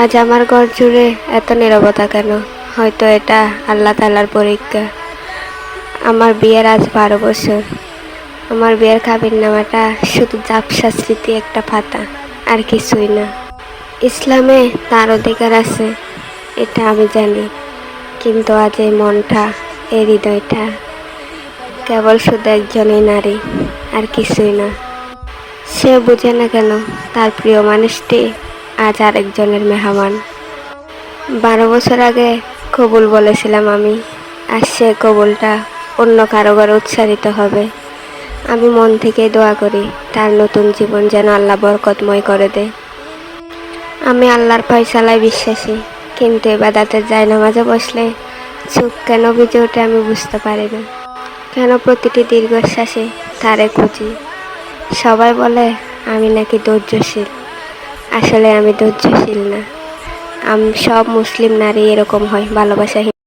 আজ আমার ঘর জুড়ে এত নীরবতা কেন? হয়তো এটা আল্লাহ তাআলার পরীক্ষা। আমার বিয়ের আজ 12 বছর। আমার বিয়ের কাবিননামাটা শুধু ঝাপসা স্মৃতি, একটা পাতা, আর কিছুই না। ইসলামে তার অধিকার আছে, এটা আমি জানি, কিন্তু আজ এই মনটা, এই হৃদয়টা কেবল শুধু একজনই নারী, আর কিছুই না। সে বুঝে না কেন তার প্রিয় মানুষটি আজ আরেকজনের মেহমান। 12 বছর আগে কবুল বলেছিলাম আমি, আর সে কবুলটা অন্য কারো ঘরে উচ্চারিত হবে। আমি মন থেকে দোয়া করি তার নতুন জীবন যেন আল্লাহ বরকতময় করে দেয়। আমি আল্লাহর ফয়সালায় বিশ্বাসী, কিন্তু ইবাদতের জায়নামাজে বসলে চোখ কেন ভিজে ওঠে আমি বুঝতে পারি না। কেন প্রতিটি দীর্ঘশ্বাসে তারে খুঁজি। সবাই বলে আমি নাকি ধৈর্যশীল, আসলে আমি ধৈর্যশীল না। সব মুসলিম নারী এরকম হয়, ভালোবাসা